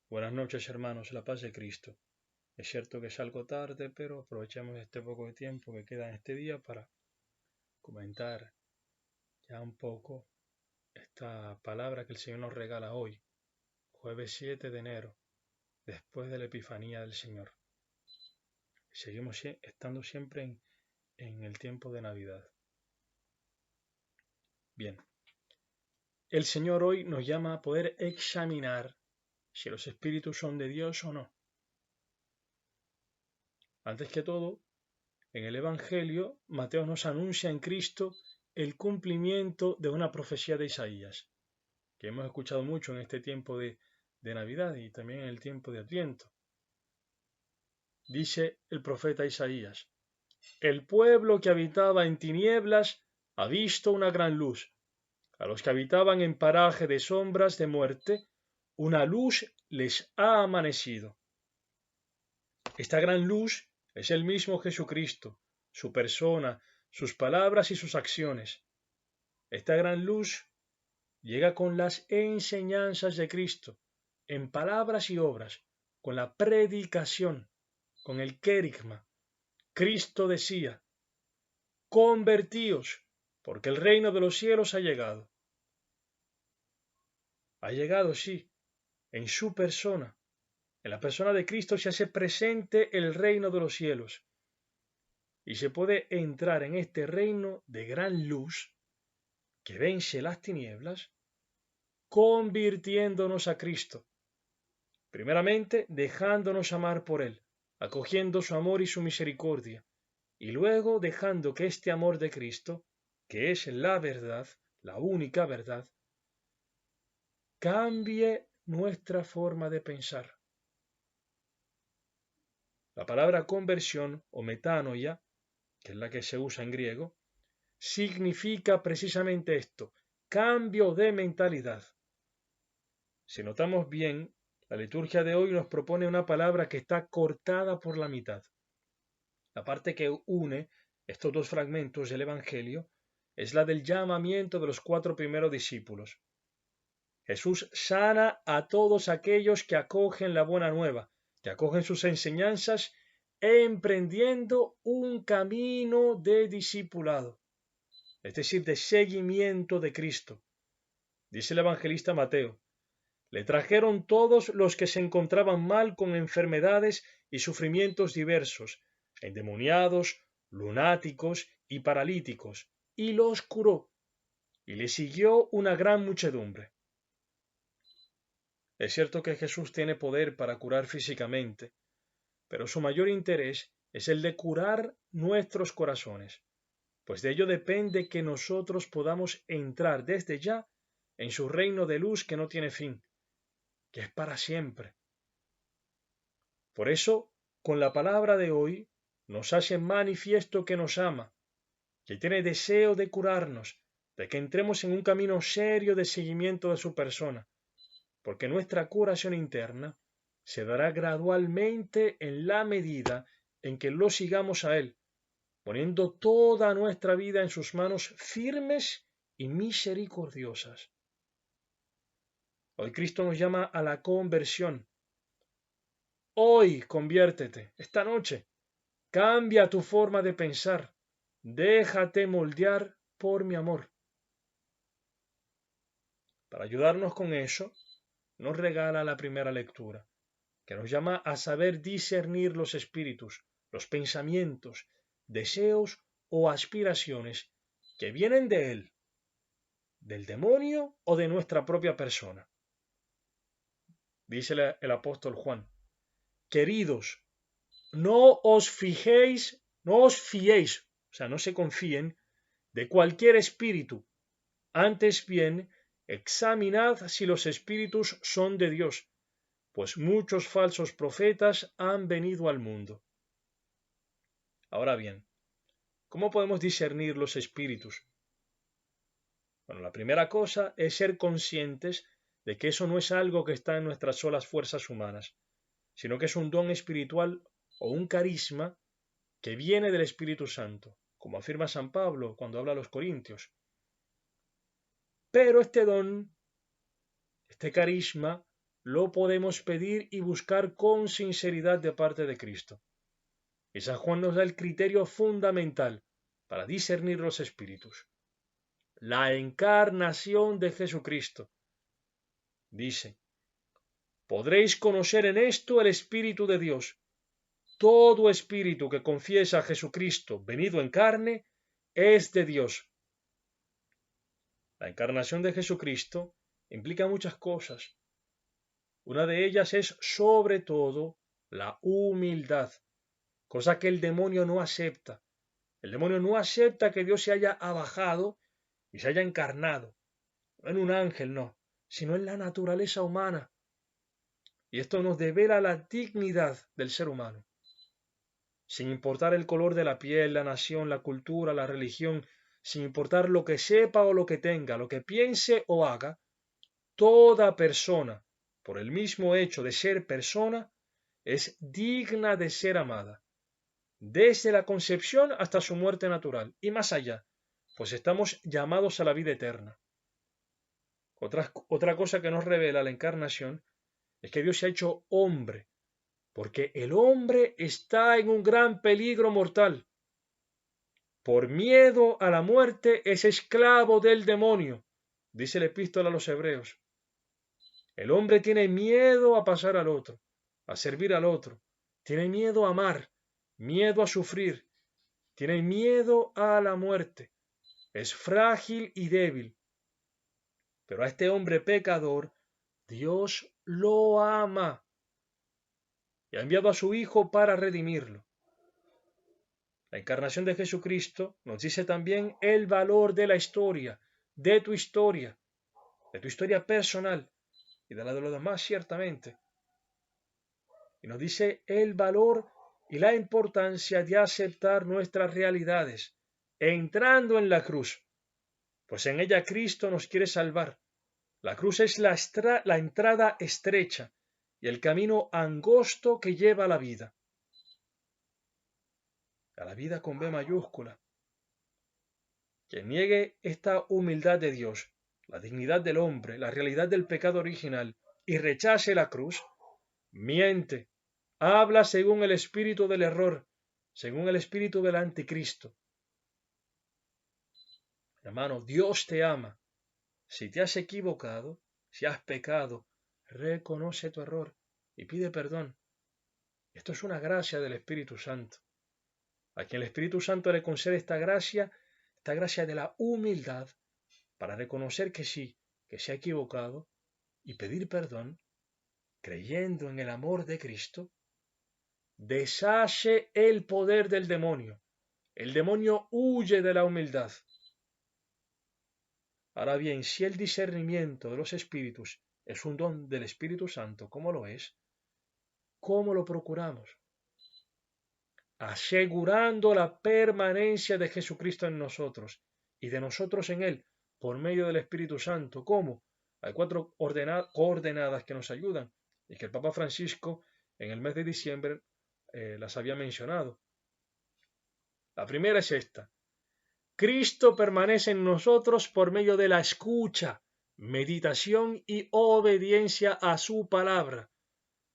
Buenas noches, hermanos, la paz de Cristo. Es cierto que es algo tarde, pero aprovechemos este poco de tiempo que queda en este día para comentar ya un poco esta palabra que el Señor nos regala hoy, jueves 7 de enero, después de la Epifanía del Señor. Seguimos estando siempre en el tiempo de Navidad. Bien, el Señor hoy nos llama a poder examinar si los espíritus son de Dios o no. Antes que todo, en el Evangelio, Mateo nos anuncia en Cristo el cumplimiento de una profecía de Isaías, que hemos escuchado mucho en este tiempo de Navidad y también en el tiempo de Adviento. Dice el profeta Isaías: el pueblo que habitaba en tinieblas ha visto una gran luz. A los que habitaban en paraje de sombras de muerte, una luz les ha amanecido. Esta gran luz es el mismo Jesucristo, su persona, sus palabras y sus acciones. Esta gran luz llega con las enseñanzas de Cristo, en palabras y obras, con la predicación, con el querigma. Cristo decía: convertíos, porque el reino de los cielos ha llegado. Ha llegado, sí, en su persona. En la persona de Cristo se hace presente el reino de los cielos. Y se puede entrar en este reino de gran luz que vence las tinieblas, convirtiéndonos a Cristo. Primeramente, dejándonos amar por Él, acogiendo su amor y su misericordia, y luego dejando que este amor de Cristo, que es la verdad, la única verdad, cambie nuestra forma de pensar. La palabra conversión o metanoia, que es la que se usa en griego, significa precisamente esto: cambio de mentalidad. Si notamos bien, la liturgia de hoy nos propone una palabra que está cortada por la mitad. La parte que une estos dos fragmentos del Evangelio es la del llamamiento de los 4 primeros discípulos. Jesús sana a todos aquellos que acogen la buena nueva, que acogen sus enseñanzas, emprendiendo un camino de discipulado, es decir, de seguimiento de Cristo. Dice el evangelista Mateo: le trajeron todos los que se encontraban mal con enfermedades y sufrimientos diversos, endemoniados, lunáticos y paralíticos, y los curó, y le siguió una gran muchedumbre. Es cierto que Jesús tiene poder para curar físicamente, pero su mayor interés es el de curar nuestros corazones, pues de ello depende que nosotros podamos entrar desde ya en su reino de luz que no tiene fin, que es para siempre. Por eso, con la palabra de hoy, nos hace manifiesto que nos ama, que tiene deseo de curarnos, de que entremos en un camino serio de seguimiento de su persona, porque nuestra curación interna se dará gradualmente en la medida en que lo sigamos a Él, poniendo toda nuestra vida en sus manos firmes y misericordiosas. Hoy Cristo nos llama a la conversión. Hoy conviértete, esta noche. Cambia tu forma de pensar. Déjate moldear por mi amor. Para ayudarnos con eso, nos regala la primera lectura, que nos llama a saber discernir los espíritus, los pensamientos, deseos o aspiraciones que vienen de Él, del demonio o de nuestra propia persona. Dice el apóstol Juan: queridos, no os fiéis, o sea, no se confíen de cualquier espíritu, antes bien, examinad si los espíritus son de Dios, pues muchos falsos profetas han venido al mundo. Ahora bien, ¿cómo podemos discernir los espíritus? Bueno, la primera cosa es ser conscientes de que eso no es algo que está en nuestras solas fuerzas humanas, sino que es un don espiritual o un carisma que viene del Espíritu Santo, como afirma San Pablo cuando habla a los Corintios. Pero este don, este carisma, lo podemos pedir y buscar con sinceridad de parte de Cristo. Y San Juan nos da el criterio fundamental para discernir los espíritus. La encarnación de Jesucristo. Dice, podréis conocer en esto el Espíritu de Dios. Todo espíritu que confiesa a Jesucristo venido en carne es de Dios. La encarnación de Jesucristo implica muchas cosas. Una de ellas es, sobre todo, la humildad, cosa que el demonio no acepta. El demonio no acepta que Dios se haya abajado y se haya encarnado, no en un ángel, no, sino en la naturaleza humana. Y esto nos devela la dignidad del ser humano. Sin importar el color de la piel, la nación, la cultura, la religión, sin importar lo que sepa o lo que tenga, lo que piense o haga, toda persona, por el mismo hecho de ser persona, es digna de ser amada, desde la concepción hasta su muerte natural y más allá, pues estamos llamados a la vida eterna. Otra cosa que nos revela la encarnación es que Dios se ha hecho hombre, porque el hombre está en un gran peligro mortal. Por miedo a la muerte es esclavo del demonio, dice la epístola a los Hebreos. El hombre tiene miedo a pasar al otro, a servir al otro, tiene miedo a amar, miedo a sufrir, tiene miedo a la muerte, es frágil y débil. Pero a este hombre pecador, Dios lo ama y ha enviado a su Hijo para redimirlo. La encarnación de Jesucristo nos dice también el valor de la historia, de tu historia personal y de la de los demás, ciertamente. Y nos dice el valor y la importancia de aceptar nuestras realidades, entrando en la cruz, pues en ella Cristo nos quiere salvar. La cruz es la entrada estrecha y el camino angosto que lleva a la vida con B mayúscula. Quien niegue esta humildad de Dios, la dignidad del hombre, la realidad del pecado original, y rechace la cruz, miente, habla según el espíritu del error, según el espíritu del anticristo. Hermano, Dios te ama. Si te has equivocado, si has pecado, reconoce tu error y pide perdón. Esto es una gracia del Espíritu Santo. A quien el Espíritu Santo le concede esta gracia de la humildad, para reconocer que sí, que se ha equivocado y pedir perdón, creyendo en el amor de Cristo, deshace el poder del demonio. El demonio huye de la humildad. Ahora bien, si el discernimiento de los espíritus es un don del Espíritu Santo, ¿cómo lo es? ¿Cómo lo procuramos? Asegurando la permanencia de Jesucristo en nosotros y de nosotros en Él por medio del Espíritu Santo. ¿Cómo? Hay 4 coordenadas que nos ayudan y que el Papa Francisco en el mes de diciembre las había mencionado. La primera es esta. Cristo permanece en nosotros por medio de la escucha, meditación y obediencia a su palabra,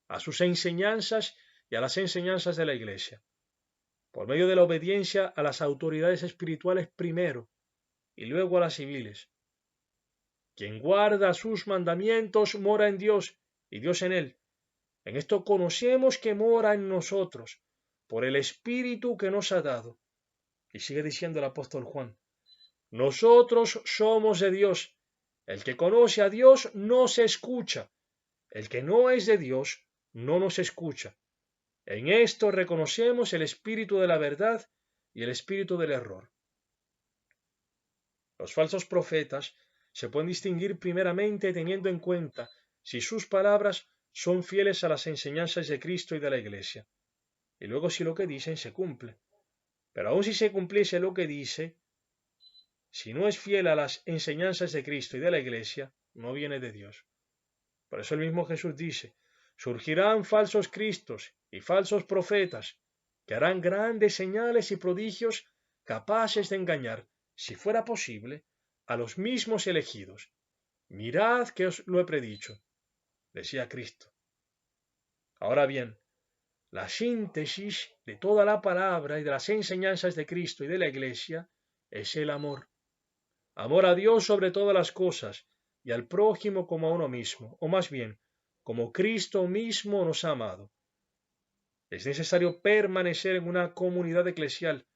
a sus enseñanzas y a las enseñanzas de la Iglesia. Por medio de la obediencia a las autoridades espirituales primero y luego a las civiles. Quien guarda sus mandamientos mora en Dios y Dios en él. En esto conocemos que mora en nosotros por el Espíritu que nos ha dado. Y sigue diciendo el apóstol Juan, nosotros somos de Dios. El que conoce a Dios nos escucha. El que no es de Dios no nos escucha. En esto reconocemos el espíritu de la verdad y el espíritu del error. Los falsos profetas se pueden distinguir primeramente teniendo en cuenta si sus palabras son fieles a las enseñanzas de Cristo y de la Iglesia, y luego si lo que dicen se cumple. Pero aun si se cumpliese lo que dice, si no es fiel a las enseñanzas de Cristo y de la Iglesia, no viene de Dios. Por eso el mismo Jesús dice, surgirán falsos cristos y falsos profetas que harán grandes señales y prodigios capaces de engañar, si fuera posible, a los mismos elegidos. Mirad que os lo he predicho. decía Cristo. Ahora bien, la síntesis de toda la palabra y de las enseñanzas de Cristo y de la Iglesia es el amor. Amor a Dios sobre todas las cosas y al prójimo como a uno mismo, o más bien, como Cristo mismo nos ha amado. Es necesario permanecer en una comunidad eclesial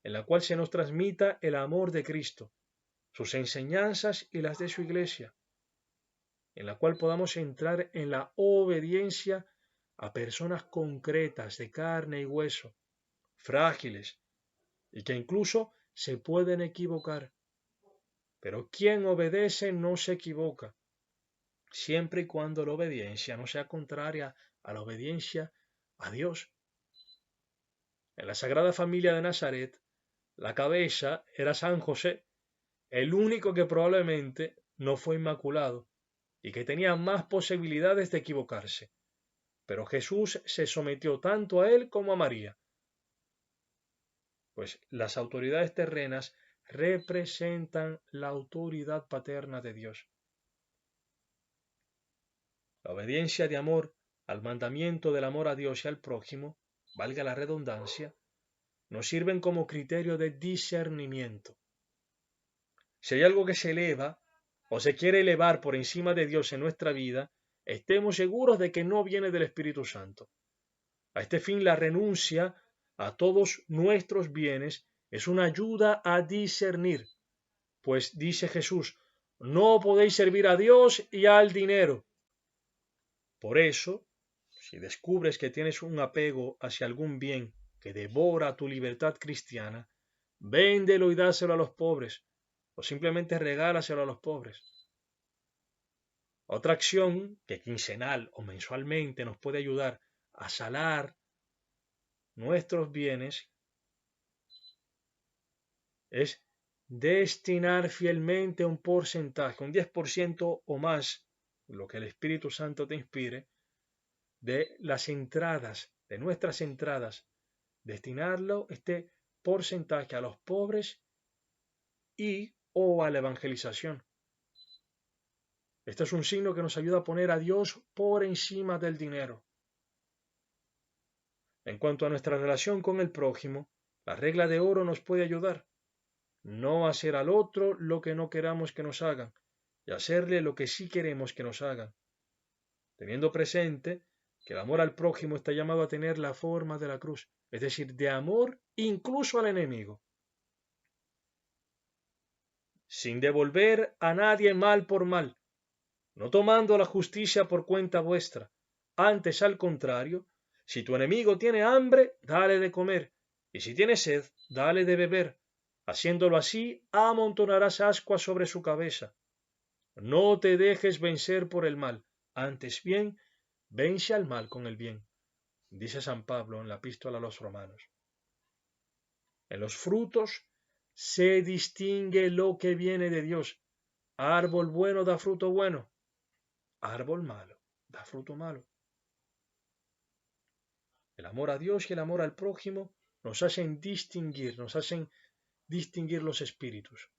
en la cual se nos transmita el amor de Cristo, sus enseñanzas y las de su Iglesia, en la cual podamos entrar en la obediencia a personas concretas de carne y hueso, frágiles, y que incluso se pueden equivocar. Pero quien obedece no se equivoca, siempre y cuando la obediencia no sea contraria a la obediencia a Dios. En la Sagrada Familia de Nazaret, la cabeza era San José, el único que probablemente no fue inmaculado y que tenía más posibilidades de equivocarse. Pero Jesús se sometió tanto a él como a María, pues las autoridades terrenas representan la autoridad paterna de Dios. La obediencia de amor al mandamiento del amor a Dios y al prójimo, valga la redundancia, nos sirven como criterio de discernimiento. Si hay algo que se eleva o se quiere elevar por encima de Dios en nuestra vida, estemos seguros de que no viene del Espíritu Santo. A este fin, la renuncia a todos nuestros bienes es una ayuda a discernir, pues dice Jesús, no podéis servir a Dios y al dinero. Por eso, si descubres que tienes un apego hacia algún bien que devora tu libertad cristiana, véndelo y dáselo a los pobres, o simplemente regálaselo a los pobres. Otra acción que quincenal o mensualmente nos puede ayudar a salar nuestros bienes es destinar fielmente un porcentaje, un 10% o más, lo que el Espíritu Santo te inspire, de las entradas, de nuestras entradas, destinarlo este porcentaje a los pobres y o a la evangelización. Este es un signo que nos ayuda a poner a Dios por encima del dinero. En cuanto a nuestra relación con el prójimo, la regla de oro nos puede ayudar. No hacer al otro lo que no queramos que nos hagan y hacerle lo que sí queremos que nos hagan, teniendo presente que el amor al prójimo está llamado a tener la forma de la cruz, es decir, de amor incluso al enemigo. Sin devolver a nadie mal por mal, no tomando la justicia por cuenta vuestra, antes al contrario, si tu enemigo tiene hambre, dale de comer, y si tiene sed, dale de beber. Haciéndolo así, amontonarás ascuas sobre su cabeza. No te dejes vencer por el mal, antes bien, vence al mal con el bien, dice San Pablo en la epístola a los Romanos. En los frutos se distingue lo que viene de Dios. Árbol bueno da fruto bueno, árbol malo da fruto malo. El amor a Dios y el amor al prójimo nos hacen distinguir los espíritus.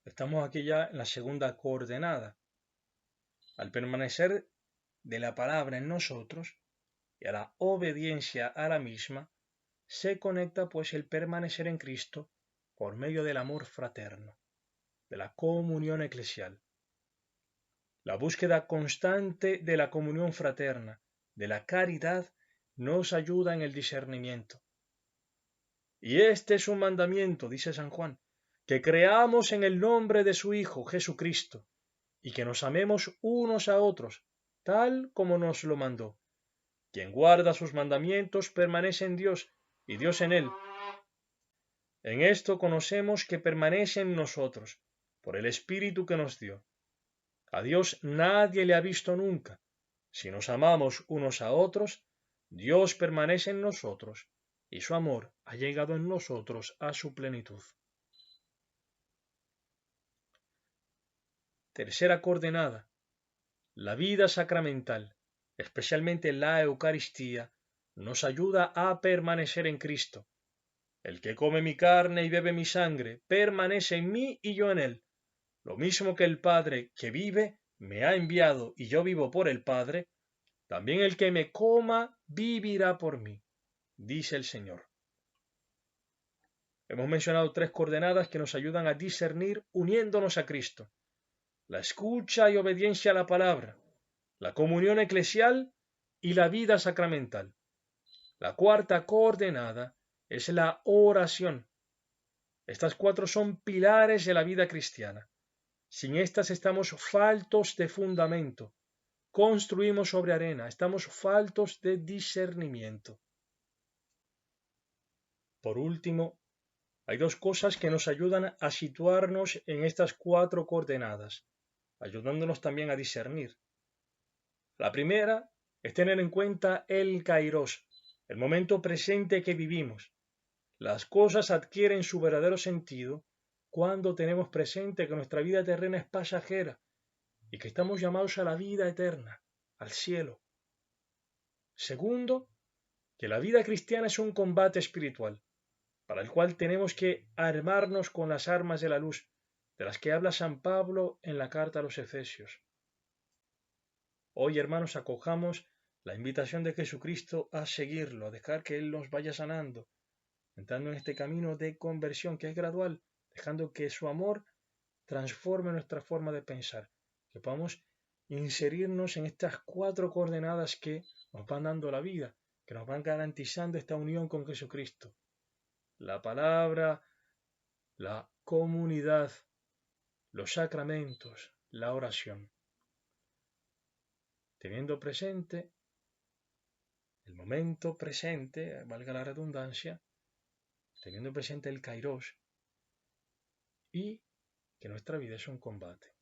Estamos aquí ya en la segunda coordenada. Al permanecer de la palabra en nosotros y a la obediencia a la misma, se conecta pues el permanecer en Cristo por medio del amor fraterno, de la comunión eclesial. La búsqueda constante de la comunión fraterna, de la caridad, nos ayuda en el discernimiento. Y este es un mandamiento, dice San Juan, que creamos en el nombre de su Hijo Jesucristo y que nos amemos unos a otros, tal como nos lo mandó. Quien guarda sus mandamientos permanece en Dios y Dios en él. En esto conocemos que permanece en nosotros, por el Espíritu que nos dio. A Dios nadie le ha visto nunca. Si nos amamos unos a otros, Dios permanece en nosotros y su amor ha llegado en nosotros a su plenitud. Tercera coordenada. La vida sacramental, especialmente la Eucaristía, nos ayuda a permanecer en Cristo. El que come mi carne y bebe mi sangre, permanece en mí y yo en él. Lo mismo que el Padre que vive, me ha enviado y yo vivo por el Padre, también el que me coma vivirá por mí, dice el Señor. Hemos mencionado 3 coordenadas que nos ayudan a discernir uniéndonos a Cristo: la escucha y obediencia a la palabra, la comunión eclesial y la vida sacramental. La cuarta coordenada es la oración. Estas 4 son pilares de la vida cristiana. Sin estas estamos faltos de fundamento. Construimos sobre arena, estamos faltos de discernimiento. Por último, hay 2 cosas que nos ayudan a situarnos en estas 4 coordenadas, ayudándonos también a discernir. La primera es tener en cuenta el kairos, el momento presente que vivimos. Las cosas adquieren su verdadero sentido cuando tenemos presente que nuestra vida terrena es pasajera y que estamos llamados a la vida eterna, al cielo. Segundo, que la vida cristiana es un combate espiritual, para el cual tenemos que armarnos con las armas de la luz, de las que habla San Pablo en la carta a los Efesios. Hoy, hermanos, acojamos la invitación de Jesucristo a seguirlo, a dejar que Él nos vaya sanando, entrando en este camino de conversión que es gradual, dejando que su amor transforme nuestra forma de pensar, que podamos inserirnos en estas 4 coordenadas que nos van dando la vida, que nos van garantizando esta unión con Jesucristo: la palabra, la comunidad, los sacramentos, la oración. Teniendo presente el momento presente, valga la redundancia, teniendo presente el kairos, y que nuestra vida es un combate.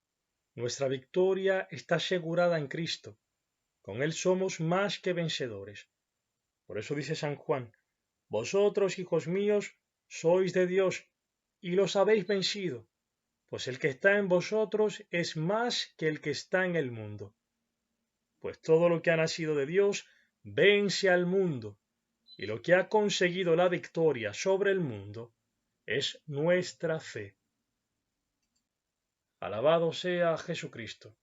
Nuestra victoria está asegurada en Cristo. Con Él somos más que vencedores. Por eso dice San Juan: vosotros, hijos míos, sois de Dios y los habéis vencido, pues el que está en vosotros es más que el que está en el mundo. Pues todo lo que ha nacido de Dios vence al mundo, y lo que ha conseguido la victoria sobre el mundo es nuestra fe. Alabado sea Jesucristo.